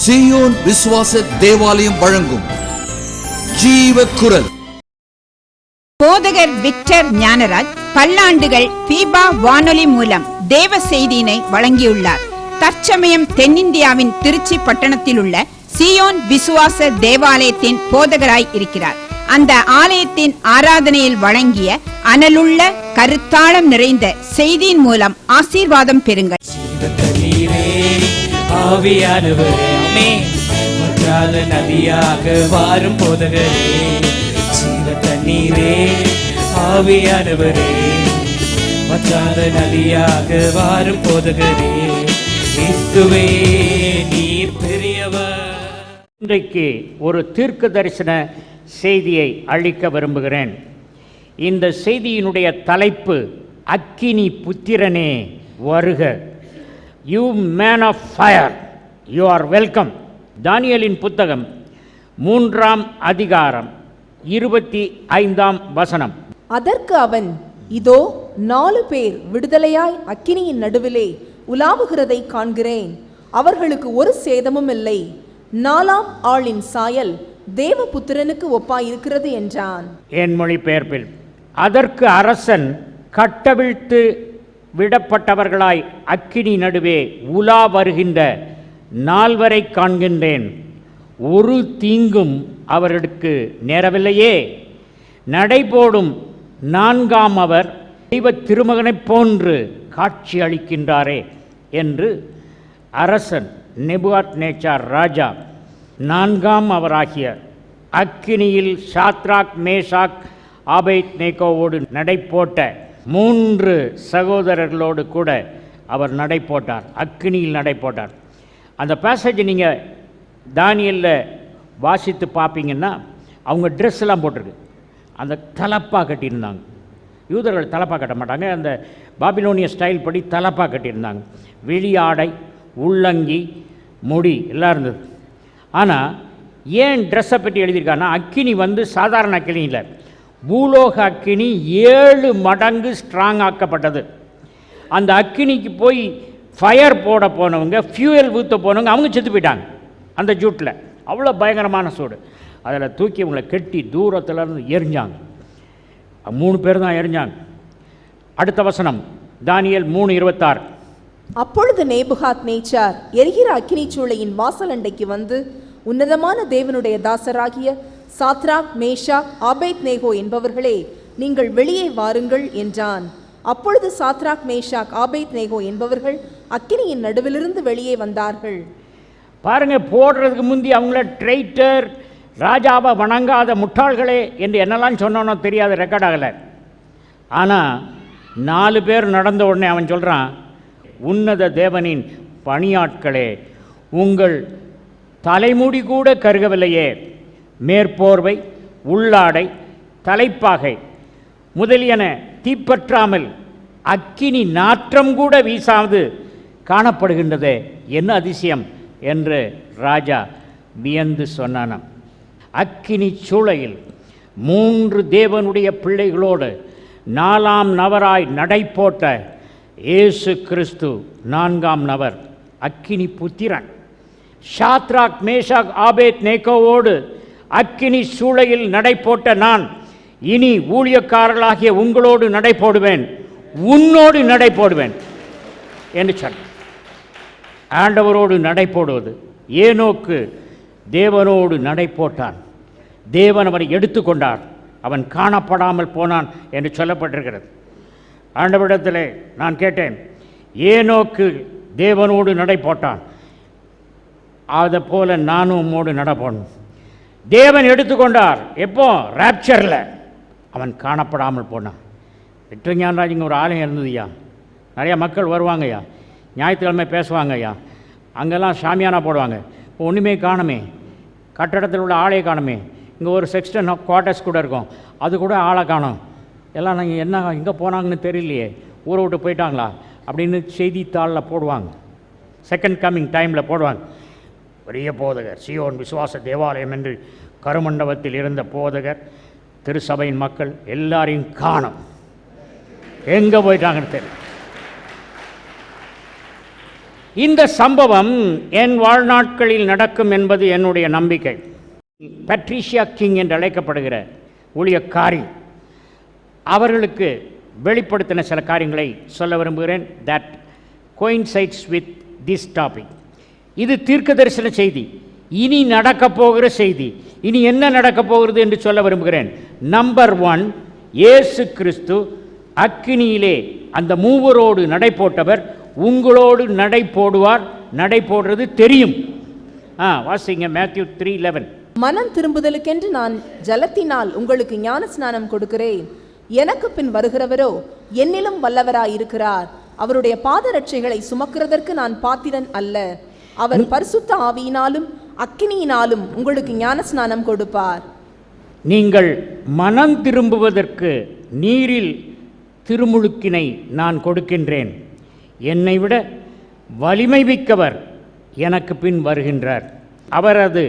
சீயோன் விசுவாச தேவாலயம் வழங்கும் ஜீவ குரல். போதகர் விக்டர் ஞானராஜ் பல்லாண்டுகள் பீபா வானொலி மூலம் தேவ செய்தியினை வழங்கியுள்ளார். தற்சமயம் தென்னிந்தியாவின் திருச்சி பட்டணத்தில் உள்ள சீயோன் விசுவாச தேவாலயத்தின் போதகராய் இருக்கிறார். அந்த ஆலயத்தின் ஆராதனையில் வழங்கிய அனலுள்ள கருத்தாளம் நிறைந்த செய்தியின் மூலம் ஆசீர்வாதம் பெறுங்கள். நதியாக வாரும் போதகரே, ஜீவ தண்ணீரே ஆவியானவரே, வற்றாத நதியாக வாரும் போதகரே, இயேசுவே நீர் பெரியவர். இன்றைக்கு ஒரு தீர்க்க தரிசன செய்தியை அளிக்க விரும்புகிறேன். இந்த செய்தியினுடைய தலைப்பு அக்கினி புத்திரனே வருக. You man of fire, you are welcome. தானியேலின் புத்தகம் 3ஆம் அதிகாரம் 25ஆம் வசனம். அதற்கு அவன், இதோ 4 பேர் விடுதலையாய் அக்கினியின் நடுவிலே உலாவுகிறதை காண்கிறேன், அவர்களுக்கு ஒரு சேதமும் இல்லை, 4ஆம் ஆளின் சாயல் தேவபுத்திரனுக்கு ஒப்பாயிருக்கிறது என்றான். என் மொழிபெயர்ப்பில், அதற்கு அரசன் கட்டவிழ்த்து விடப்பட்டவர்களாய் அக்கினி நடுவே உலா வருகின்ற 4 காண்கின்றேன், ஒரு தீங்கும் அவர்களுக்கு நேரவில்லையே. நடைபோடும் 4ஆம் அவர் தெய்வ திருமகனைப் போன்று காட்சி அளிக்கின்றாரே என்று அரசன் நேபுகாத்நேச்சார் ராஜா 4ஆம் அவராகிய அக்கினியில் சாத்ராக் மேஷாக் ஆபேத்நேகோவோடு நடைபோட்ட 3 சகோதரர்களோடு கூட அவர் நடைபோட்டார், அக்கினியில் நடைபோட்டார். அந்த பேசேஜ் நீங்கள் தானியேலில் வாசித்து பார்ப்பீங்கன்னா அவங்க ட்ரெஸ் எல்லாம் போட்டிருக்கு. அந்த தலப்பா கட்டியிருந்தாங்க. யூதர்கள் தலப்பா கட்ட மாட்டாங்க, அந்த பாபிலோனிய ஸ்டைல் படி தலப்பா கட்டியிருந்தாங்க. வெளியாடை, உள்ளங்கி, முடி எல்லாம் இருந்தது. ஆனால் ஏன் ட்ரெஸ்ஸை பற்றி எழுதியிருக்காங்கன்னா, அக்கினி சாதாரண அக்கினி இல்லை, பூலோக அக்கினி 7 மடங்கு ஸ்ட்ராங் ஆக்கப்பட்டது. அந்த அக்கினிக்கு போய் ஃபயர் போட போனவங்க, ஃபியூயல் ஊற்ற போனவங்க, அவங்க செத்து போயிட்டாங்க அந்த ஜூட்டில். அவ்வளோ பயங்கரமான சூடு. அதில் தூக்கி அவங்களை கெட்டி தூரத்தில் இருந்து எரிஞ்சாங்க. 3 பேர் தான் எரிஞ்சாங்க. அடுத்த வசனம் தானியேல் 3:26. அப்பொழுது நேபுகாத்நேச்சார் எரிகிற அக்கினி சூளையின் வாசலண்டைக்கு வந்து, உன்னதமான தேவனுடைய தாசராகிய சாத்ராக் மேஷாக் ஆபேத்நேகோ என்பவர்களே, நீங்கள் வெளியே வாருங்கள் என்றான். அப்பொழுது சாத்ராக் மேஷாக் ஆபேத்நேகோ என்பவர்கள் அக்கினியின் நடுவிலிருந்து வெளியே வந்தார்கள். பாருங்க, போடுறதுக்கு முந்தி அவங்கள ட்ரைட்டர், ராஜாவை வணங்காத முட்டாள்களே என்று என்னெல்லாம் சொன்னோன்னோ தெரியாது, ரெக்கார்ட் ஆகலை. ஆனால் 4 பேர் நடந்த உடனே அவன் சொல்கிறான், உன்னத தேவனின் பணியாட்களே, உங்கள் தலைமுடி கூட கருகவில்லையே, மேற்போர்வை, உள்ளாடை, தலைப்பாகை முதலியன தீப்பற்றாமல் அக்கினி நாற்றம் கூட வீசாது காணப்படுகின்றதே, என்ன அதிசயம் என்று ராஜா வியந்து சொன்னானாம். அக்கினி சூளையில் 3 தேவனுடைய பிள்ளைகளோடு 4ஆம் நபராய் நடைபோட்ட இயேசு கிறிஸ்து 4ஆம் நபர், அக்கினி புத்திரன். சாத்ராக் மேஷாக் ஆபேத்நேகோவோடு அக்கினி சூளையில் நடைபோட்ட நான் இனி ஊழியக்காரர்களாகிய உங்களோடு நடைபோடுவேன், உன்னோடு நடைபோடுவேன் என்று சொன்னார். ஆண்டவரோடு நடைபோடுவது. ஏனோக்கு தேவனோடு நடைபோட்டான், தேவன் அவனை எடுத்துக்கொண்டார், அவன் காணப்படாமல் போனான் என்று சொல்லப்பட்டிருக்கிறது. ஆண்டவரிடத்திலே நான் கேட்டேன், ஏனோக்கு தேவனோடு நடைபோட்டான், அதை போல நானும் உம்மோடு நடப்போணும். தேவன் எடுத்துக்கொண்டார். எப்போ? ராப்சரில். அவன் காணப்படாமல் போனான். விக்டர் ஞானராஜ் இங்கே ஒரு ஆலயம் இருந்ததுயா, நிறையா மக்கள் வருவாங்கய்யா, ஞாயிற்றுக்கிழமை பேசுவாங்கய்யா, அங்கெல்லாம் சாமியானா போடுவாங்க. இப்போ ஒன்றுமே காணுமே, கட்டடத்தில் உள்ள ஆளே காணுமே. இங்கே ஒரு செக்ஸ்டன் குவார்ட்டர்ஸ் கூட இருக்கும், அது கூட ஆளை காணும். எல்லாம் நாங்கள் என்ன எங்கே போனாங்கன்னு தெரியலையே, ஊரை விட்டு போயிட்டாங்களா அப்படின்னு செய்தித்தாளில் போடுவாங்க, செகண்ட் கம்மிங் டைமில் போடுவாங்க. பெரிய போதகர், சீயோன் விசுவாச தேவாலயம் என்று கருமண்டபத்தில் இருந்த போதகர், திருசபையின் மக்கள் எல்லாரையும் காணும், எங்கே போயிட்டாங்கன்னு தெரியும். இந்த சம்பவம் என் வாழ்நாட்களில் நடக்கும் என்பது என்னுடைய நம்பிக்கை. பட்ரிஷியா கிங் என்று அழைக்கப்படுகிற ஊழியக்காரி அவர்களுக்கு வெளிப்படுத்தின சில காரியங்களை சொல்ல விரும்புகிறேன். That coincides with this topic. இது தீர்க்க தரிசன செய்தி, இனி நடக்கப் போகிற செய்தி. இனி என்ன நடக்கப் போகிறது என்று சொல்ல விரும்புகிறேன். நம்பர் 1, இயேசு கிறிஸ்து அக்கினியிலே அந்த மூவரோடு நடை போட்டவர் உங்களோடு நடை போடுவார். நடை போடுறது தெரியும். வாசிங்க மேத்யூ 3:11. மனம் திரும்புதலுக்கென்று நான் ஜலத்தினால் உங்களுக்கு ஞான ஸ்நானம் கொடுக்கிறேன். எனக்கு பின் வருகிறவரோ என்னிலும் வல்லவராயிருக்கிறார். அவருடைய பாதரட்சைகளை சுமக்கிறதற்கு நான் பாத்திரன் அல்ல. அவர் பரிசுத்த ஆவியினாலும் அக்கினியினாலும் உங்களுக்கு ஞான ஸ்நானம் கொடுப்பார். நீங்கள் மனம் திரும்புவதற்கு நீரில் திருமுழுக்கினை நான் கொடுக்கின்றேன். என்னை விட வலிமை மிக்கவர் எனக்கு பின் வருகின்றார். அவரது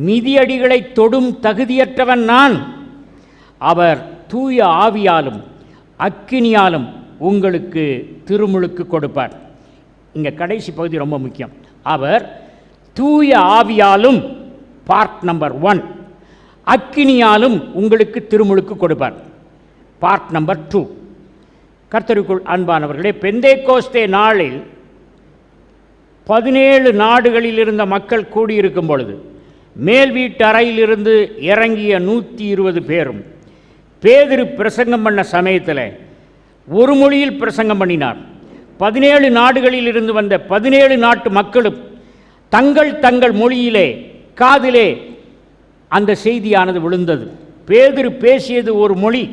மிதியடிகளை தொடும் தகுதியற்றவன் நான். அவர் தூய ஆவியாலும் அக்கினியாலும் உங்களுக்கு திருமுழுக்கு கொடுப்பார். இங்கே கடைசி பகுதி ரொம்ப முக்கியம். அவர் தூய ஆவியாலும், பார்ட் நம்பர் 1, அக்கினியாலும் உங்களுக்கு திருமுழுக்கு கொடுப்பார். Part number 2. கர்த்தருக்குள் அன்பானவர்களே, பெந்தேகோஸ்தே நாளில் 17 நாடுகளில் இருந்த மக்கள் கூடியிருக்கும் பொழுது மேல் வீட்டு அறையிலிருந்து இறங்கிய 120 பேரும் பேதுரு பிரசங்கம் பண்ண சமயத்தில் ஒரு மொழியில் பிரசங்கம் பண்ணினார். 17 நாடுகளில் இருந்து வந்த 17 நாட்டு மக்களும் தங்கள் தங்கள் மொழியிலே காதிலே அந்த செய்தியானது விழுந்தது. பேதுரு பேசியது ஒரு மொழி.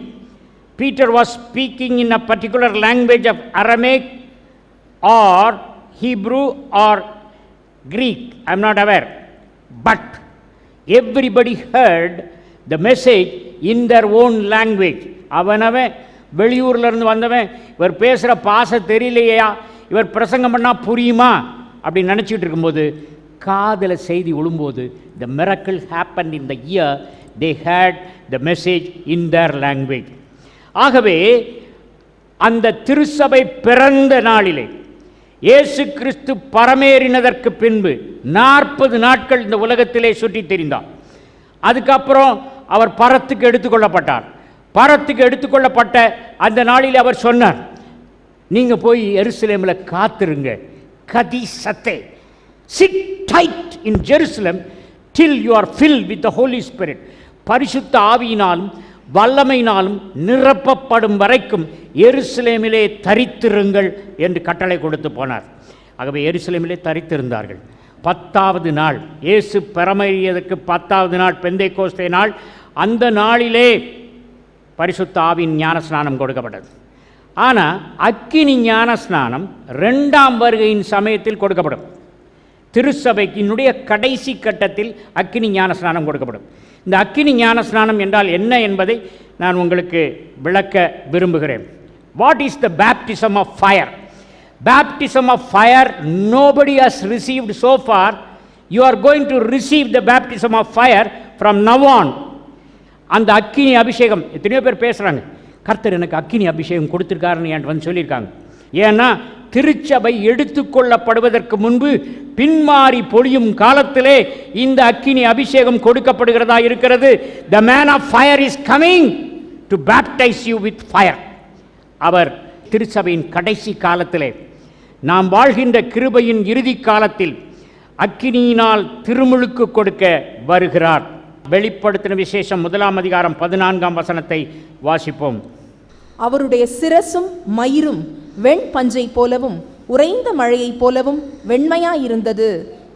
Peter was speaking in a particular language of Aramaic or Hebrew or Greek. I am not aware. But everybody heard the message in their own language. அவனவன் வெளியூரில் இருந்து வந்தவன், இவர் பேசுகிற பாச தெரியலையா, இவர் பிரசங்கம் பண்ணால் புரியுமா அப்படின்னு நினச்சிட்டு இருக்கும்போது காதில் செய்தி விழும்போது the miracle happened in the ear. They heard the message in their language. ஆகவே அந்த திருச்சபை பிறந்த நாளிலே இயேசு கிறிஸ்து பரமேறினதற்கு பின்பு 40 நாட்கள் இந்த உலகத்திலே சுற்றித் திரிந்தார். அதுக்கப்புறம் அவர் பரத்துக்கு எடுத்துக்கொள்ளப்பட்டார். பரத்துக்கு எடுத்துக்கொள்ளப்பட்ட அந்த நாளில் அவர் சொன்னார், நீங்கள் போய் எருசலேமில் காத்திருங்க. கதி சத்தே, sit tight in Jerusalem till you are filled with the Holy Spirit. பரிசுத்த ஆவியினாலும் வல்லமையினாலும் நிரப்பப்படும் வரைக்கும் எருசலேமிலே தரித்திருங்கள் என்று கட்டளை கொடுத்து போனார். ஆகவே எருசலேமிலே தரித்திருந்தார்கள். 10வது நாள், இயேசு பரமேறியதற்கு 10வது நாள், பெந்தேகோஸ்தே நாள். அந்த நாளிலே பரிசுத்த ஆவியின் ஞானஸ்நானம் கொடுக்கப்பட்டது. ஆனால் அக்கினி ஞானஸ்நானம் 2ஆம் வருகையின் சமயத்தில் கொடுக்கப்படும். திருச்சபைக்கினுடைய கடைசி கட்டத்தில் அக்கினி ஞானஸ்நானம் கொடுக்கப்படும். இந்த அக்கினி ஞானஸ்நானம் என்றால் என்ன என்பதை நான் உங்களுக்கு விளக்க விரும்புகிறேன். What is the baptism of fire? Baptism of fire, nobody has received so far. You are going to receive the baptism of fire from now on. அந்த அக்கினி அபிஷேகம், எத்தனையோ பேர் பேசுகிறாங்க, கர்த்தர் எனக்கு அக்கினி அபிஷேகம் கொடுத்துருக்காருன்னு என்கிட்ட வந்து சொல்லியிருக்காங்க. ஏன்னா திருச்சபை எடுத்துக்கொள்ளப்படுவதற்கு முன்பு பின்மாறி பொழியும் காலத்திலே இந்த அக்கினி அபிஷேகம் கொடுக்கப்படுகிறதா இருக்கிறது. The man of fire is coming to baptize you with fire. அவர் திருச்சபையின் கடைசி காலத்திலே, நாம் வாழ்கின்ற கிருபையின் இறுதி காலத்தில் அக்கினியினால் திருமுழுக்கு கொடுக்க வருகிறார். வெளிப்படுத்தின விசேஷம் 1ஆம் அதிகாரம் 14ஆம் வசனத்தை வாசிப்போம். அவருடைய சிரசும் மயிரும் வெண் பஞ்சை போலவும் உறைந்த மழையைப் போலவும் வெண்மையாயிருந்தது.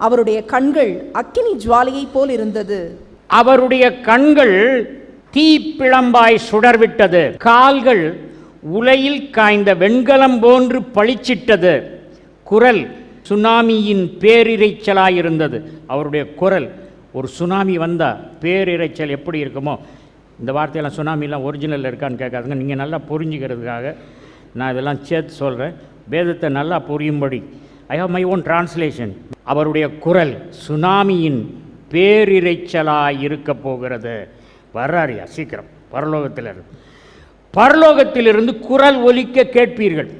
அவருடைய கண்கள் அக்கினி ஜுவாலையைப் போல் இருந்தது. அவருடைய கண்கள் தீப்பிழம்பாய் சுடர்விட்டது. கால்கள் உலையில் காய்ந்த வெண்கலம் போன்று பளிச்சிட்டது. குரல் சுனாமியின் பேரிரைச்சலாயிருந்தது. அவருடைய குரல், ஒரு சுனாமி வந்தால் பேரிரைச்சல் எப்படி இருக்குமோ, இந்த வார்த்தையெல்லாம் சுனாமிலாம் ஒரிஜினலில் இருக்கான்னு கேட்காதுங்க. நீங்கள் நல்லா புரிஞ்சுக்கிறதுக்காக நான் இதெல்லாம் சேர்த்து சொல்கிறேன், வேதத்தை நல்லா புரியும்படி. I have my own translation. அவருடைய குரல் சுனாமியின் பேரிரைச்சலாக இருக்க போகிறது. வர்றாரியா சீக்கிரம் பரலோகத்திலிருந்து குரல் ஒலிக்க கேட்பீர்கள்.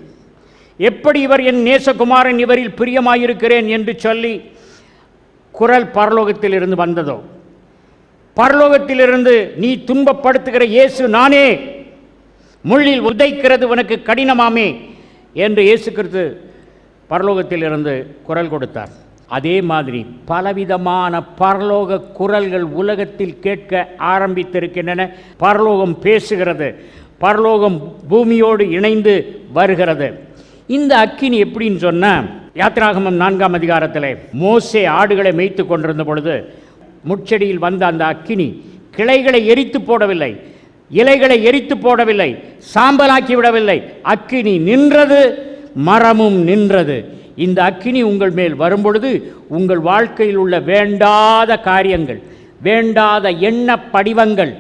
எப்படி இவர் என் நேசகுமாரன், இவரில் பிரியமாயிருக்கிறேன் என்று சொல்லி குரல் பரலோகத்திலிருந்து வந்ததோ, பரலோகத்திலிருந்து நீ துன்பப்படுத்துகிற இயேசு நானே, முள்ளில் உதைக்கிறது உனக்கு கடினமாமே என்று இயேசு கிறிஸ்து பரலோகத்திலிருந்து குரல் கொடுத்தார். அதே மாதிரி பலவிதமான பரலோக குரல்கள் உலகத்தில் கேட்க ஆரம்பித்திருக்கின்றன. பரலோகம் பேசுகிறது, பரலோகம் பூமியோடு இணைந்து வருகிறது. இந்த அக்கினி எப்படின்னு சொன்னால், யாத்திராகமம் 4ஆம் அதிகாரத்தில் மோசே ஆடுகளை மேய்த்து கொண்டிருந்த பொழுது முட்செடியில் வந்த அந்த அக்கினி கிளைகளை எரித்து போடவில்லை, இலைகளை எரித்து போடவில்லை, சாம்பலாக்கி விடவில்லை. அக்கினி நின்றது, மரமும் நின்றது. இந்த அக்கினி உங்கள் மேல் வரும்பொழுது உங்கள் வாழ்க்கையில் உள்ள வேண்டாத காரியங்கள், வேண்டாத எண்ண படிவங்கள்,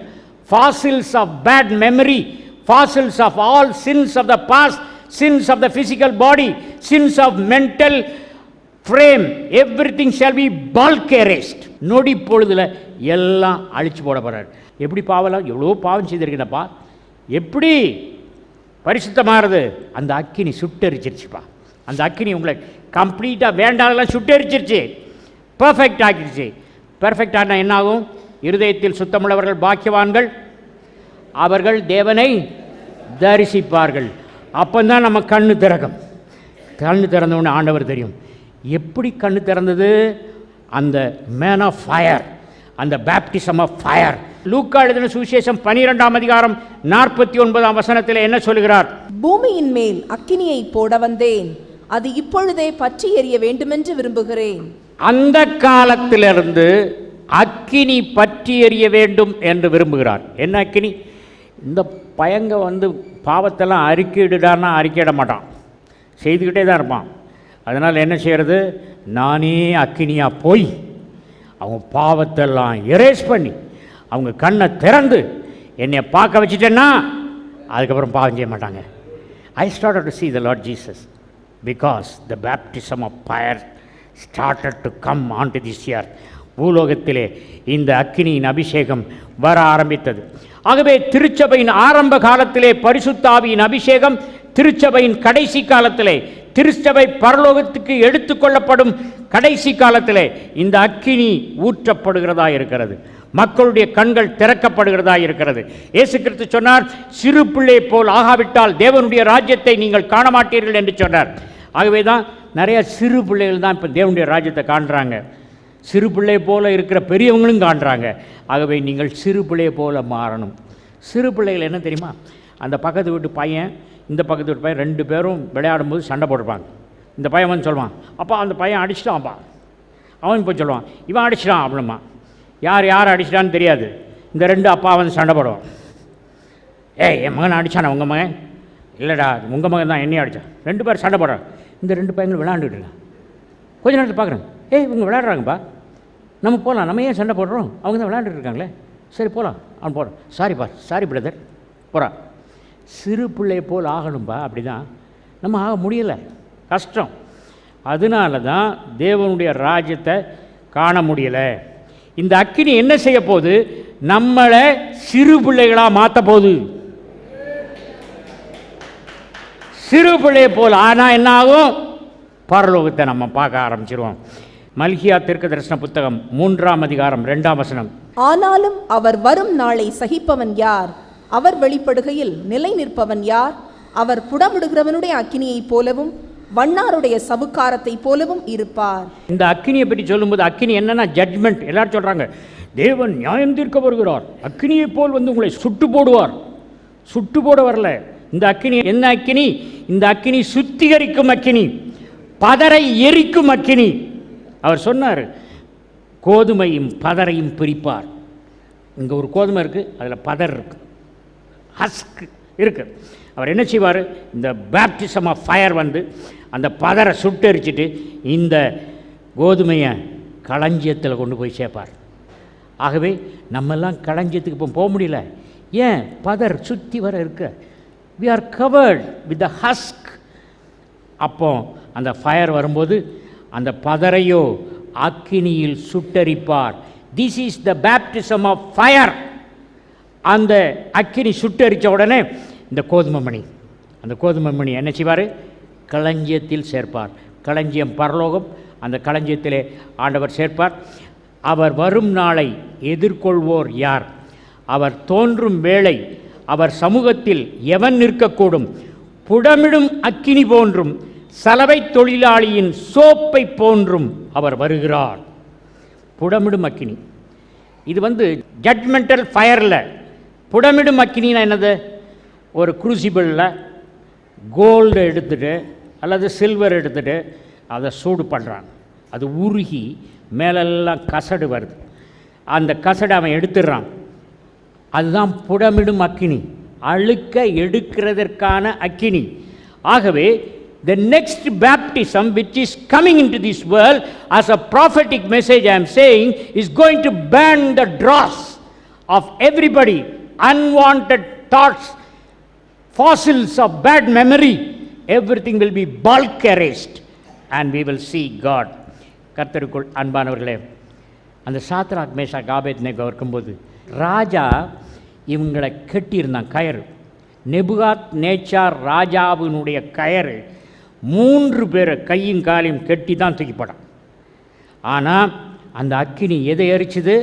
fossils of bad memory, fossils of all sins of the past, sins of the physical body, sins of mental frame, everything shall be bulk erased. நொடி பொழுதுல எல்லாம் அழிச்சு போட போறார். எப்படி பாவலாம், எவ்வளோ பாவம் செய்திருக்கிறப்பா, எப்படி பரிசுத்தமாகிறது? அந்த அக்கினி சுட்டரிச்சிருச்சுப்பா. அந்த அக்கினி உங்களை கம்ப்ளீட்டாக வேண்டாதெல்லாம் சுட்டரிச்சிருச்சு, பர்ஃபெக்ட் ஆக்கிடுச்சு. பர்ஃபெக்ட் ஆனால் என்ன ஆகும்? இருதயத்தில் சுத்தமுள்ளவர்கள் பாக்கியவான்கள், அவர்கள் தேவனை தரிசிப்பார்கள். அப்போதான் நம்ம கண்ணு திறக்கும். கண்ணு திறந்தவுடனே ஆண்டவர் தெரியும். எப்படி கண்ணு திறந்தது? அந்த மேன் ஆஃப் ஃபயர், அந்த பேப்டிசம் ஆஃப் ஃபயர். லூக்கா எழுதின சுவிசேஷம் 12ஆம் அதிகாரம் 49ஆம் வசனத்தில் என்ன சொல்கிறார்? பூமியின் மேல் அக்கினியை போட வந்தேன், அது இப்பொழுதே பற்றி எரிய வேண்டுமென்று விரும்புகிறேன். அந்த காலத்திலிருந்து அக்கினி பற்றி எரிய வேண்டும் என்று விரும்புகிறார். என்ன அக்கினி? இந்த பயங்க பாவத்தெல்லாம் அறிக்கையிடுடான்னா அறிக்கையிட மாட்டான், செய்துக்கிட்டே தான் இருப்பான். அதனால் என்ன செய்கிறது? நானே அக்கினியாக போய் அவங்க பாவத்தெல்லாம் எரேஸ் பண்ணி அவங்க கண்ணை திறந்து என்னை பார்க்க வச்சுட்டேன்னா அதுக்கப்புறம் பாவம் செய்ய மாட்டாங்க. I started to see the Lord Jesus because the baptism of fire started to come onto this earth. பூலோகத்திலே இந்த அக்கினியின் அபிஷேகம் வர ஆரம்பித்தது. ஆகவே திருச்சபையின் ஆரம்ப காலத்திலே பரிசுத்த ஆவியின் அபிஷேகம், திருச்சபையின் கடைசி காலத்திலே, திருச்சபை பரலோகத்துக்கு எடுத்துக்கொள்ளப்படும் கடைசி காலத்திலே இந்த அக்கினி ஊற்றப்படுகிறதா இருக்கிறது. மக்களுடைய கண்கள் திறக்கப்படுகிறதா இருக்கிறது. இயேசு கிறிஸ்து சொன்னார், சிறு பிள்ளை போல் ஆகாவிட்டால் தேவனுடைய ராஜ்யத்தை நீங்கள் காண மாட்டீர்கள் என்று சொன்னார். ஆகவே தான் நிறைய சிறு பிள்ளைகள் தான் இப்போ தேவனுடைய ராஜ்யத்தை காண்றாங்க. சிறு பிள்ளை போல இருக்கிற பெரியவங்களும் காண்றாங்க. ஆகவே நீங்கள் சிறு பிள்ளையை போல மாறணும். சிறு பிள்ளைகள் என்ன தெரியுமா? அந்த பக்கத்து வீட்டு பையன், இந்த பக்கத்து வீட்டு பையன், 2 பேரும் விளையாடும்போது சண்டை போட்டுப்பாங்க. இந்த பையன் வந்து சொல்லுவான், அப்பா அந்த பையன் அடிச்சிட்டான்ப்பா. அவன் போய் சொல்லுவான், இவன் அடிச்சிட்டான் அப்படிமா. யார் அடிச்சிட்டான்னு தெரியாது. இந்த 2 அப்பா வந்து சண்டை போடுவான். ஏய், என் மகன் அடித்தானே உங்கள் மகன்? இல்லைடா, உங்கள் மகன் தான் என்னையும் அடித்தான். 2 பேர் சண்டை போடுறான். இந்த 2 பையங்களும் விளையாண்டுட்டு இருக்கான். கொஞ்ச நேரத்தில் பார்க்குறேன், ஏய் இவங்க விளையாடுறாங்கப்பா, நம்ம போகலாம், நம்ம ஏன் சண்டை போடுறோம்? அவங்க தான் விளையாண்டுட்டு இருக்காங்களே, சரி போகலாம். அவன் போகிறான். சாரிப்பா, சாரி பிரதர், போகிறான். சிறு பிள்ளை போல் ஆகணும்பா. அப்படி தான் நம்ம ஆக முடியலை, கஷ்டம். அதனால தான் தேவனுடைய ராஜ்யத்தை காண முடியலை. இந்த அக்கினி என்ன செய்ய போகுது? நம்மளை சிறு பிள்ளைகளாக மாற்ற போகுது. சிறு பிள்ளையை போல் ஆனால் என்ன ஆகும்? பரலோகத்தை நம்ம பார்க்க ஆரம்பிச்சிருவோம். மல்கியா தீர்க்கதரிசன புத்தகம் 3ஆம் அதிகாரம் 2ஆம் வசனம். ஆனாலும் அவர் வரும் நாளை சகிப்பவன் யார்? அவர் வெளிப்படுகையில் நிலை நிற்பவன் யார்? அவர் புடமிடுகிறவனுடைய அக்கினியைப் போலவும் வண்ணாருடைய சபுக்காரத்தை போலவும் இருப்பார். இந்த அக்கினியை பற்றி சொல்லும்போது, அக்கினி என்னன்னா ஜட்ஜ்மெண்ட். எல்லாரும் சொல்றாங்க, தேவன் நியாயம் தீர்க்க வருகிறார், அக்கினியை போல் உங்களை சுட்டு போடுவார். சுட்டு போட வரல. இந்த அக்கினி என்ன அக்கினி? இந்த அக்கினி சுத்திகரிக்கும் அக்கினி, பதரை எரிக்கும் அக்கினி. அவர் சொன்னார், கோதுமையும் பதரையும் பிரிப்பார். இங்கே ஒரு கோதுமை இருக்குது, அதில் பதர் இருக்கு, ஹஸ்க் இருக்கு. அவர் என்ன செய்வார்? இந்த பேப்டிசம் ஆஃப் ஃபயர் அந்த பதரை சுட்டரிச்சிட்டு இந்த கோதுமையை களஞ்சியத்தில் கொண்டு போய் சேர்ப்பார். ஆகவே நம்மெல்லாம் களஞ்சியத்துக்கு இப்போ போக முடியல. ஏன்? பதர் சுற்றி வர இருக்கு. we are covered with the husk. அப்போ அந்த ஃபயர் வரும்போது அந்த பதரையோ அக்கினியில் சுட்டரிப்பார். This is the baptism of fire. அந்த அக்கினி சுட்டரித்த உடனே இந்த கோதுமை மணி, அந்த கோதுமை மணி என்ன செய்வார்? களஞ்சியத்தில் சேர்ப்பார். களஞ்சியம் பரலோகம், அந்த களஞ்சியத்திலே ஆண்டவர் சேர்ப்பார். அவர் வரும் நாளை எதிர்கொள்வோர் யார்? அவர் தோன்றும் வேளை அவர் சமூகத்தில் எவன் நிற்கக்கூடும்? புடமிடும் அக்கினி போன்றும் சலவை தொழிலாளியின் சோப்பை போன்றும் அவர் வருகிறார். புடமிடும் அக்கினி, இது ஜட்மெண்டல் ஃபயரில். புடமிடும் அக்கினின்னா என்னது? ஒரு குரூசிபிளில் கோல்டு எடுத்துகிட்டு அல்லது சில்வர் எடுத்துகிட்டு அதை சூடு பண்ணுறான். அது உருகி மேலெல்லாம் கசடு வருது. அந்த கசடை அவன் எடுத்துடுறான். அதுதான் புடமிடும் அக்கினி, அழுக்க எடுக்கிறதற்கான அக்கினி. ஆகவே the next baptism which is coming into this world as a prophetic message, I am saying, is going to burn the dross of everybody, unwanted thoughts, fossils of bad memory. Everything will be bulk erased and we will see God. கர்த்தருக்குள் அன்பானவர்களே, அந்த Shadrach Meshach Abednego இருக்கும்போது ராஜா இவங்களை கட்டியிருந்தான் கயறு. நெபுகாத் நேச்சார் ராஜாவினுடைய கயறு 3 பேரை கையும் காலையும் கெட்டி தான் தூக்கிப்படான். ஆனால் அந்த அக்கினி எதை எரிச்சுது?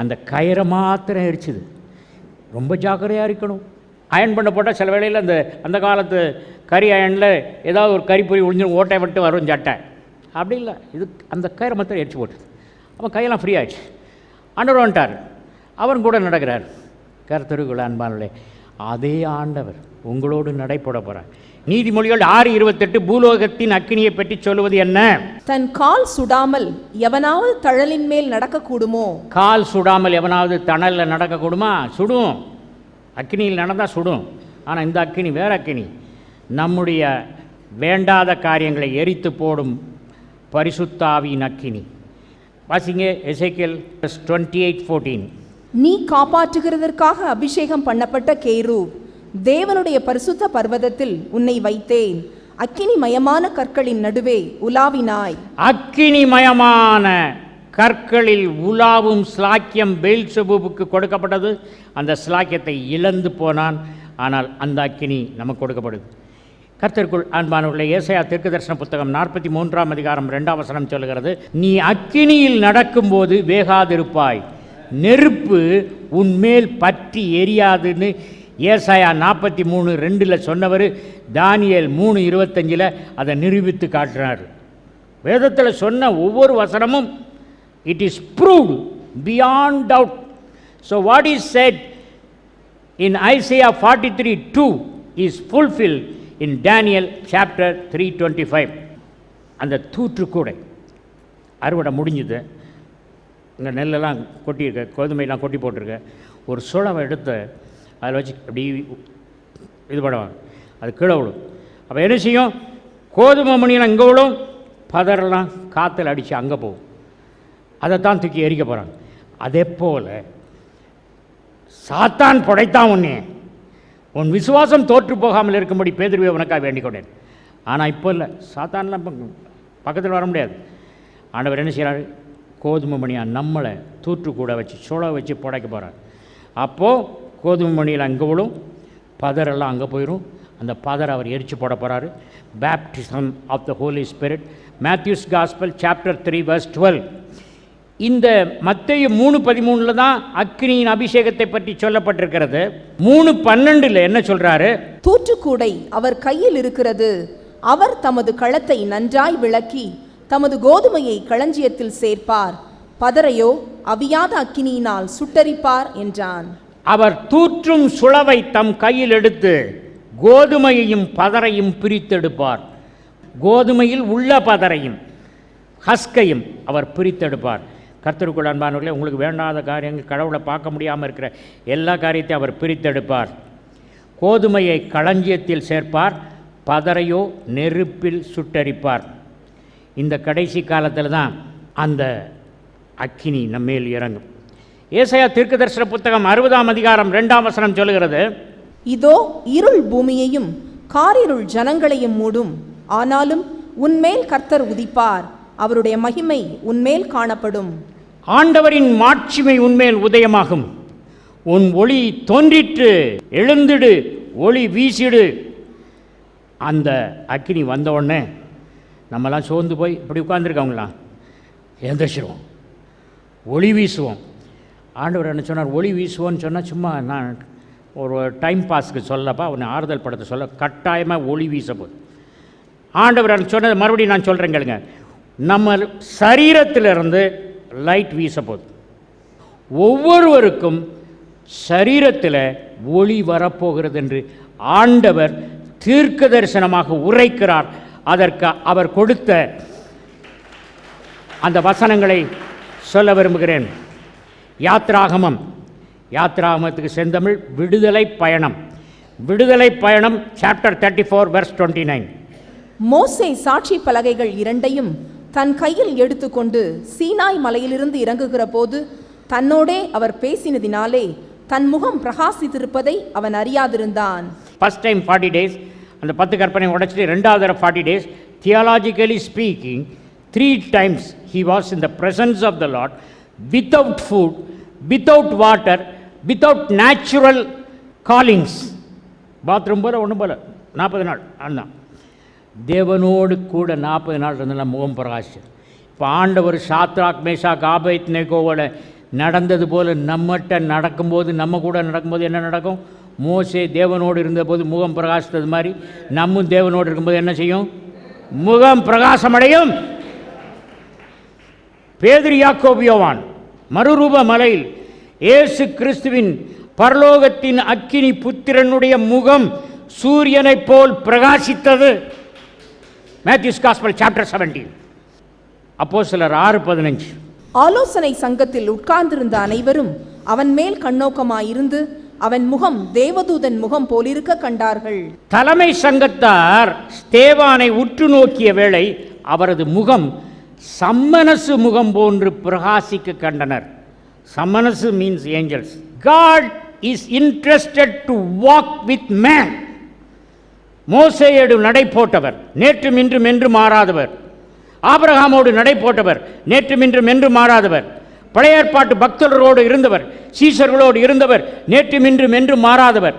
அந்த கயிறை மாத்திரம் எரிச்சுது. ரொம்ப ஜாக்கிரதையாக இருக்கணும். அயன் பண்ண போட்டால் சில வேளையில் அந்த காலத்து கறி அயனில் ஏதாவது ஒரு கறிப்பொறி ஒழிஞ்சு ஓட்டை விட்டு வரும் சட்டை. அப்படி இல்லை, இது அந்த கயிறை மாத்திரம் எரிச்சு போட்டுது. அவன் கையெல்லாம் ஃப்ரீ ஆயிடுச்சு. ஆண்டவர் வந்துட்டார், அவன் கூட நடக்கிறார். கர்த்தருக்குள் அன்பானவர்களே, அதே ஆண்டவர் உங்களோடு நடைபெற போகிறார். நீதிமொழிகள் 6:28 பூலோகத்தின் அக்கினியை பற்றி சொல்லுவது என்ன? தன் கால் சுடாமல் எவனாவது தழலின் மேல் நடக்கக்கூடுமோ? கால் சுடாமல் எவனாவது தணலில் நடக்கக்கூடுமா? சுடும். அக்கினியில் நடந்தால் சுடும். ஆனால் இந்த அக்கினி வேற அக்கினி. நம்முடைய வேண்டாத காரியங்களை எரித்து போடும் பரிசுத்த ஆவியின் அக்கினி. வாசிங்க எசேக்கியேல் 28:14. நீ காப்பாற்றுகிறதற்காக அபிஷேகம் பண்ணப்பட்ட கேரூப், தேவனுடைய பரிசுத்த பர்வதத்தில் உன்னை வைத்தேன். அக்கினிமயமான கற்களின் நடுவே உலாவினாய். அக்கினிமயமான கற்களில் உலாவும் ஸ்லாக்கியம் பெயல்செபூபுக்கு கொடுக்கப்பட்டது. அந்த ஸ்லாக்கியத்தை இழந்து போனான். ஆனால் அந்த அக்கினி நமக்கு கொடுக்கப்படுது. கர்த்தருக்குள் அன்பானவர்களே, ஏசாயா தீர்க்கதரிசன புத்தகம் 43 அதிகாரம் 2 வசனம் சொல்லுகிறது, நீ அக்கினியில் நடக்கும்போது வேகாதிருப்பாய், நெருப்பு உன்மேல் பற்றி எரியாதுன்னு ஏசாயா 43:2 சொன்னவர் தானியேல் 3:25 அதை நிரூபித்து காட்டினார். வேதத்தில் சொன்ன ஒவ்வொரு வசனமும் it is proved beyond doubt. So what is said in Isaiah 43:2 is fulfilled in Daniel chapter 3:25. அந்த தூற்றுக்கூடை அறுவடை முடிஞ்சுது. இங்கே நெல்லெல்லாம் கொட்டியிருக்க, கோதுமையெல்லாம் கொட்டி போட்டிருக்க. ஒரு சுழவை எடுத்து அதில் வச்சு அப்படி இது பண்ணுவாங்க, அது கீழே விடும். அப்போ என்ன செய்யும்? கோதுமை மணியெல்லாம் இங்கே விடும், பதரெல்லாம் காற்றுல அடித்து அங்கே போகும். அதைத்தான் தூக்கி எரிக்க போகிறாங்க. அதே போல் சாத்தான் படைத்தான் உன்னே, உன் விசுவாசம் தோற்று போகாமல் இருக்கும்படி பேதுருவே உனக்காக வேண்டிக் கொண்டேன். ஆனால் இப்போ இல்லை, சாத்தான்லாம் பக்கத்தில் வர முடியாது. ஆண்டவர் என்ன செய்கிறாரு? கோதுமை மணியாக நம்மளை தூற்று கூட வச்சு சுழ வச்சு புடைக்க போகிறார். அப்போது கோதுமை மணியில் அங்கே விடும், பதரெல்லாம் அங்கே போயிடும். அந்த பதரை அவர் எரிச்சு போட போகிறாரு. Baptism of the Holy Spirit, Matthew's gospel chapter 3:12. இந்த மத்தேயு 3:13 தான் அக்கினியின் அபிஷேகத்தை பற்றி சொல்லப்பட்டிருக்கிறது. 3:12 என்ன சொல்றாரு? தூற்றுக்கூடை அவர் கையில் இருக்கிறது, அவர் தமது களத்தை நன்றாய் விளக்கி தமது கோதுமையை களஞ்சியத்தில் சேர்ப்பார், பதரையோ அவியாத அக்கினியினால் சுட்டரிப்பார் என்றான். அவர் தூற்றும் சுளவை தம் கையில் எடுத்து கோதுமையையும் பதரையும் பிரித்தெடுப்பார். கோதுமையில் உள்ள பதரையும் ஹஸ்கையும் அவர் பிரித்தெடுப்பார். கர்த்தருக்குள் அன்பானவர்களே, உங்களுக்கு வேண்டாத காரியங்கள், கடவுளை பார்க்க முடியாமல் இருக்கிற எல்லா காரியத்தையும் அவர் பிரித்தெடுப்பார். கோதுமையை களஞ்சியத்தில் சேர்ப்பார், பதரையோ நெருப்பில் சுட்டரிப்பார். இந்த கடைசி காலத்தில் தான் அந்த அக்கினி நம்மேல் இறங்கும். ஏசாயா தீர்க்கதரிசன புத்தகம் 60 அதிகாரம் 2 வசனம் சொல்லுகிறது, இதோ இருள் பூமியையும் காரிருள் ஜனங்களையும் மூடும், ஆனாலும் உன்மேல் கர்த்தர் உதிப்பார், அவருடைய மகிமை உன்மேல் காணப்படும். ஆண்டவரின் மாட்சிமை உன்மேல் உதயமாகும். உன் ஒளி தோன்றிற்று, எழுந்திடு, ஒளி வீசிடு. அந்த அக்கினி வந்த உடனே நம்மலாம் சோர்ந்து போய் இப்படி உட்காந்துருக்கவங்களாம் எந்திரிச்சிருவோம், ஒளி வீசுவோம். ஆண்டவர் என்ன சொன்னார்? ஒளி வீசுவோன்னு சொன்னால் சும்மா நான் ஒரு டைம் பாஸ்க்கு சொல்லப்பா, அவனை ஆறுதல் படத்தை சொல்ல, கட்டாயமாக ஒளி வீச போகுது. ஆண்டவர் எனக்கு சொன்னது மறுபடியும் நான் சொல்கிறேன் கேளுங்க. நம்ம சரீரத்திலிருந்து லைட் வீச போகுது. ஒவ்வொருவருக்கும் சரீரத்தில் ஒளி வரப்போகிறது என்று ஆண்டவர் தீர்க்க தரிசனமாக உரைக்கிறார். அதற்கு அவர் கொடுத்த அந்த வசனங்களை சொல்ல விரும்புகிறேன். யாத்ராகமத்துக்கு செந்தமிழ் விடுதலை பயணம். விடுதலை பயணம் சாப்டர் 34 verse 29. மோசே சாட்சி பலகைகள் இரண்டையும் தன் கையில் எடுத்துக்கொண்டு சீனாய் மலையிலிருந்து இறங்குகிற போது தன்னோடே அவர் பேசினதினாலே தன் முகம் பிரகாசித்திருப்பதை அவன் அறியாதிருந்தான். ஃபர்ஸ்ட் டைம் 40 days, அந்த 10 கற்பனை உடைச்சிட்டு ரெண்டாவது தடவை 40 days. Theologically speaking 3 times he was in the presence of the Lord without food, without water, without natural callings. Bathroom போல ஒன்றும் போல 40 நாள் அதான் தேவனோடு கூட 40 நாள் இருந்தால் முகம் பிரகாஷ். இப்போ ஆண்டவர் சாத்ராக் மேஷாக் ஆபேத்நேகோவோட நடந்தது போல் நம்மகிட்ட நடக்கும்போது, நம்ம கூட நடக்கும்போது என்ன நடக்கும்? மோசே தேவனோடு இருந்தபோது முகம் பிரகாசித்தது மாதிரி நம்மும் தேவனோடு இருக்கும்போது என்ன செய்யும்? முகம் பிரகாசமடையும். பேதுரு, யாக்கோபு, யோவான் மறுரூப மலையில் இயேசு கிறிஸ்துவின் பரலோகத்தின் அக்கினி புத்திரனுடைய முகம் சூரியனைப் போல் பிரகாசித்தது. Matthew's gospel chapter 17. அப்போஸ்தலர் 6:15. ஆலோசனை சங்கத்தில் உட்கார்ந்திருந்த அனைவரும் அவன் மேல் கண்ணோக்கமாயிருந்து அவன் முகம் தேவதூதன் முகம் போலிருக்க கண்டார்கள். தலைமை சங்கத்தார் ஸ்தேவானை உற்று நோக்கிய வேளை அவரது முகம் சம்மனசு முகம் போன்று பிரகாசிக்க கண்டனர். சம்மனசு means angels. God is interested to walk with man. மோசேயோடு நடை போட்டவர், நேற்றும் இன்றும் என்று மாறாதவர். ஆபிரகாமோடு நடை போட்டவர், நேற்றும் இன்றும் என்று மாறாதவர். பழைய ஏற்பாட்டு பக்தர்களோடு இருந்தவர், சீசர்களோடு இருந்தவர், நேற்றும் இன்றும் என்று மாறாதவர்.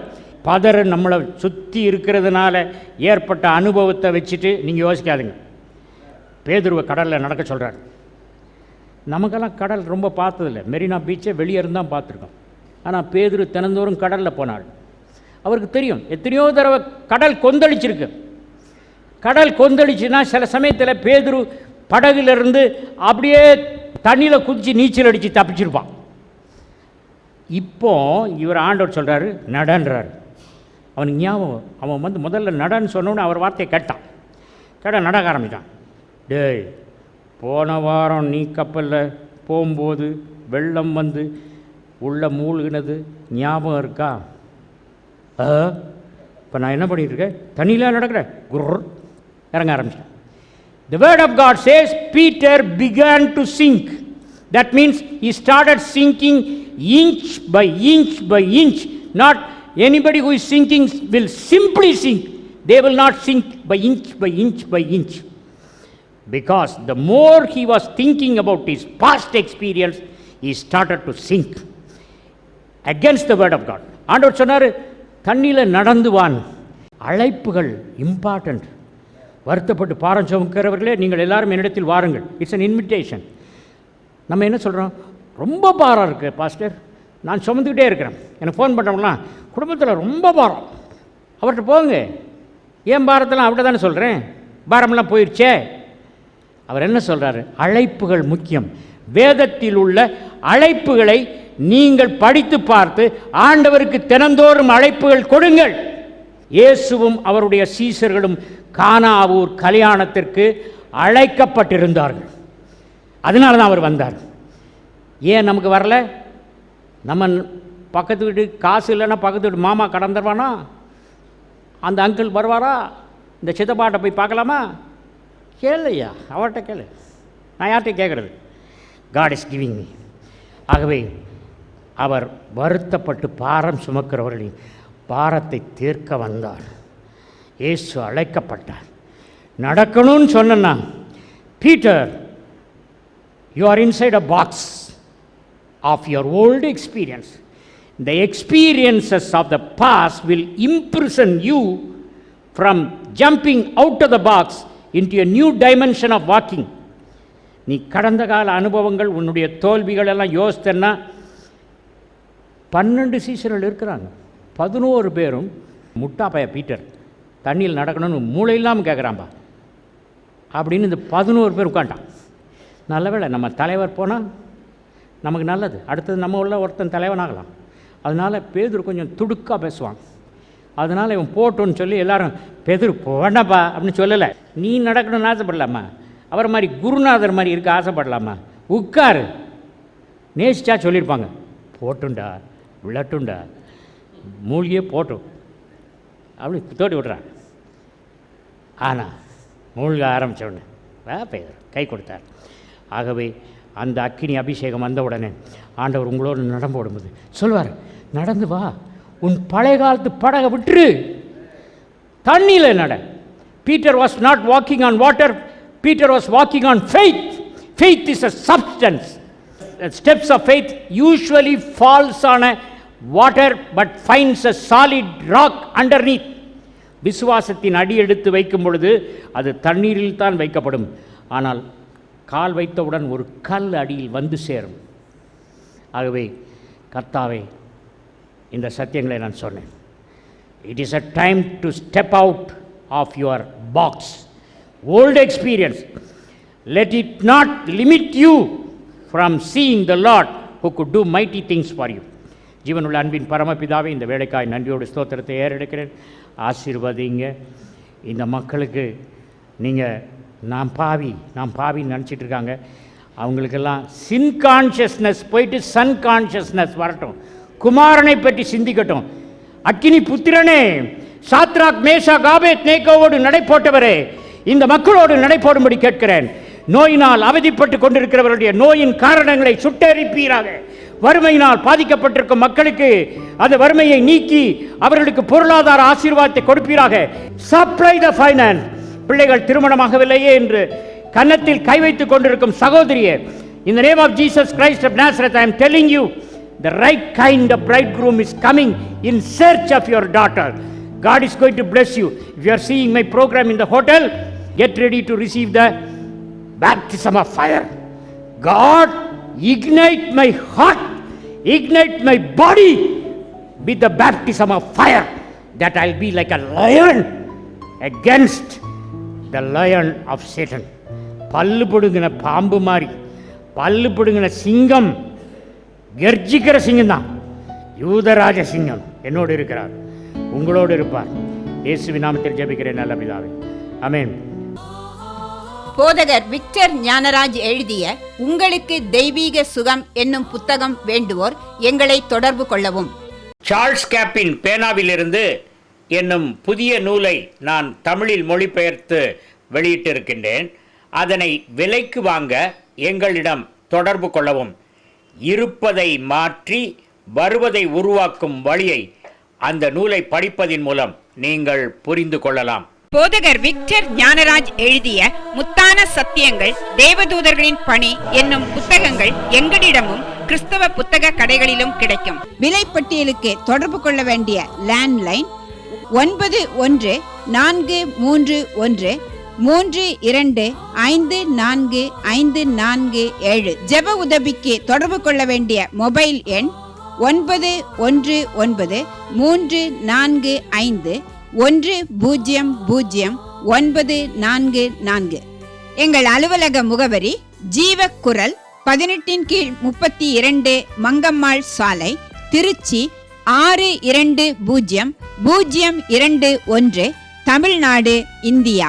பதர் நம்மளை சுற்றி இருக்கிறதுனால ஏற்பட்ட அனுபவத்தை வச்சுட்டு நீங்கள் யோசிக்காதுங்க. பேதுருவை கடலில் நடக்க சொல்கிறார். நமக்கெல்லாம் கடல் ரொம்ப பார்த்ததில்லை. மெரினா பீச்சை வெளியே இருந்தால் பார்த்துருக்கோம். ஆனால் பேதுரு தினந்தோறும் கடலில் போனாள். அவருக்கு தெரியும் எத்தனையோ தடவை கடல் கொந்தளிச்சிருக்கு. கடல் கொந்தளிச்சுன்னா சில சமயத்தில் பேதுரு படகுலேருந்து அப்படியே தண்ணியில் குதித்து நீச்சல் அடித்து தப்பிச்சிருப்பான். இப்போ இவர் ஆண்டவர் சொல்கிறாரு நடன்றார். அவனுக்கு ஞாபகம், அவன் முதல்ல நடன்னு சொன்னோன்னு அவர் வார்த்தையை கேட்டான், நடக்க ஆரம்பித்தான். டேய், போன வாரம் நீ கப்பலில் போகும்போது வெள்ளம் வந்து உள்ள மூழ்கினது ஞாபகம் இருக்கா? இப்போ நான் என்ன பண்ணிட்டுருக்கேன்? தண்ணியில் நடக்கிறேன். குர் இறங்க ஆரம்பிச்சிட்டேன். The word of God says Peter began to sink. That means he started sinking inch by inch by inch. Not anybody who is sinking will simply sink. They will not sink by inch by inch by inch. Because the more he was thinking about his past experience, he started to sink against the word of God. ஆண்டவர் சொன்னார், தண்ணியில் நடந்து வான். அழைப்புகள் important. வருத்தப்பட்டு பாரம் சுமக்கிறவர்களே நீங்கள் எல்லாரும் என்னிடத்தில் வாருங்கள். It's an invitation. நம்ம என்ன சொல்கிறோம்? ரொம்ப பாரம் இருக்குது பாஸ்டர், நான் சுமந்துக்கிட்டே இருக்கிறேன். எனக்கு ஃபோன் பண்ணுறவங்களாம் குடும்பத்தில் ரொம்ப பாரம், அவர்கிட்ட போங்க. ஏன் பாரத்தெல்லாம் அப்படி தானே சொல்கிறேன், பாரமெல்லாம் போயிடுச்சே. அவர் என்ன சொல்கிறாரு? அழைப்புகள் முக்கியம். வேதத்தில் உள்ள அழைப்புகளை நீங்கள் படித்து பார்த்து ஆண்டவருக்கு தினந்தோறும் அழைப்புகள் கொடுங்கள். இயேசுவும் அவருடைய சீசர்களும் கானாவூர் கல்யாணத்திற்கு அழைக்கப்பட்டிருந்தார்கள். அதனால தான் அவர் வந்தார். ஏன் நமக்கு வரல? நம்ம பக்கத்து வீட்டு காசு இல்லைன்னா பக்கத்து வீட்டு மாமா கடன் தருவானா? அந்த அங்கிள் வருவாரா? இந்த சித்தப்பாட்டை போய் பார்க்கலாமா? கேளையா, அவர்கிட்ட கேளு. நான் யார்கிட்ட கேட்குறது? God is giving me. ஆகவே அவர் வருத்தப்பட்டு பாரம் சுமக்கிறவர்களின் பாரத்தை தீர்க்க வந்தார். இயேசு அழைக்கப்பட்டார். நடக்கணும்னு சொன்னா, Peter, you are inside a box of your old experience. The experiences of the past will imprison you from jumping out of the box into a new dimension of walking. நீ கடந்த கால அனுபவங்கள், உன்னுடைய தோல்விகள் எல்லாம் யோசித்தன்னா 12 சீசர்கள் இருக்கிறாங்க. 11 பேரும் முட்டாப்பைய பீட்டர் தண்ணியில் நடக்கணும்னு மூளை இல்லாமல் கேட்குறான்பா அப்படின்னு இந்த 11 பேர் உட்காண்டான். நல்ல வேளை நம்ம தலைவர் போனால் நமக்கு நல்லது, அடுத்தது நம்ம உள்ள ஒருத்தன் தலைவனாகலாம். அதனால் பேதுரு கொஞ்சம் துடுக்காக பேசுவான். அதனால் இவன் போட்டோன்னு சொல்லி எல்லாரும் பேதுரு போனப்பா அப்படின்னு சொல்லலை. நீ நடக்கணும்னு ஆசைப்படலாமா? அவர் மாதிரி குருநாதர் மாதிரி இருக்க ஆசைப்படலாமா? உட்காரு, நேசிச்சா சொல்லியிருப்பாங்க, போட்டுண்டா விளட்டுண்டா மூழ்கியே போட்டும் அப்படி தோட்டி விட்றான். ஆனால் மூழ்க ஆரம்பித்தவுடனே பேர் கை கொடுத்தார். ஆகவே அந்த அக்கினி அபிஷேகம் வந்த உடனே ஆண்டவர் உங்களோடு நடந்து ஓடும்போது சொல்வார், நடந்து வா, உன் பழைய காலத்து படகை விட்டுரு, தண்ணியில் நட. Peter was not walking on water, Peter was walking on faith. Faith is a substance. The steps of faith usually falls on a water but finds a solid rock underneath. விசுவாசத்தின் அடி எடுத்து வைக்கும் பொழுது அது தண்ணீரில் தான் வைக்கப்படும். ஆனால் கால் வைத்தவுடன் ஒரு கல் அடியில் வந்து சேரும். ஆகவே கர்த்தாவே, இந்த சத்தியங்களை நான் சொன்னேன். It is a time to step out of your box. Old experience, let it not limit you from seeing the Lord who could do mighty things for you. ஜீவனுள்ள அன்பின் பரமபிதாவே, இந்த வேலைக்காய் நன்றியோடு ஸ்தோத்திரத்தை ஏறெடுக்கிறேன். ஆசீர்வதிங்க இந்த மக்களுக்கு. நீங்கள் நான் பாவின்னு நினச்சிட்டு இருக்காங்க, அவங்களுக்கெல்லாம் சின் கான்ஷியஸ்னஸ் போயிட்டு சன் கான்ஷியஸ்னஸ் வரட்டும். குமாரனை பற்றி சிந்திக்கட்டும். அக்கினி புத்திரனே, சாத்ராக் மேஷாக் ஆபேத்நேகோவோடு நடை போட்டவரே, இந்த மக்களோடு நடை போடும்படி கேட்கிறேன். நோயினால் அவதிப்பட்டு கொண்டிருக்கிறவர்களுடைய நோயின் காரணங்களை சுட்டெரிப்பீராக. வறுமையினால் பாதிக்கப்பட்டிருக்கும் மக்களுக்கு அந்த வறுமையை நீக்கி அவர்களுக்கு பொருளாதார ஆசீர்வாதத்தை கொடுப்பீராக. Supply the finance. பிள்ளைகள் திருமணமாகவில்லையே என்று கன்னத்தில் கை வைத்துக் கொண்டிருக்கும் சகோதரியே, in the name of Jesus Christ of Nazareth, I am telling you, the right kind of bridegroom is coming in search of your daughter. God is going to bless you. If you are seeing my program in the hotel, get ready to receive the baptism of fire. God, ignite my heart, ignite my body with the baptism of fire, that I'll be like a lion against the lion of Satan. பல்லு பிடுங்கின பாம்பு மாதிரி, பல்லு பிடுங்கின சிங்கம், கர்ஜிக்கிற சிங்கம் தான் யூதராஜ சிங்கம் என்னோடு இருக்கிறார், உங்களோடு இருப்பார். இயேசுவின் நாமத்தில் ஜெபிக்கிறேன் நல்ல பிதாவே, ஆமென். போதகர் விக்டர் ஞானராஜ் எழுதிய உங்களுக்கு தெய்வீக சுகம் என்னும் புத்தகம் வேண்டுவோர் எங்களை தொடர்பு கொள்ளவும். சார்ல்ஸ் கேப்பின் பேனாவிலிருந்து என்னும் புதிய நூலை நான் தமிழில் மொழிபெயர்த்து வெளியிட்டிருக்கின்றேன். அதனை விலைக்கு வாங்க எங்களிடம் தொடர்பு கொள்ளவும். இருப்பதை மாற்றி வருவதை உருவாக்கும் வழியை அந்த நூலை படிப்பதின் மூலம் நீங்கள் புரிந்து கொள்ளலாம். போதகர் விக்டர் ஞானராஜ் எழுதிய முத்தான சத்தியங்கள், தேவதூதர்களின் பணி என்னும் புத்தகங்கள் எங்களிடமும் கிறிஸ்தவ புத்தக கடைகளிலும் கிடைக்கும். விலைப்பட்டியலுக்கு தொடர்பு கொள்ள வேண்டிய லேண்ட்லைன் 913432545457. ஜெப உதவிக்கு தொடர்பு கொள்ள வேண்டிய மொபைல் எண் 911345100944. எங்கள் அலுவலக முகவரி ஜீவக்குரல் 18/32 மங்கம்மாள் சாலை, திருச்சி 620021, தமிழ்நாடு, இந்தியா.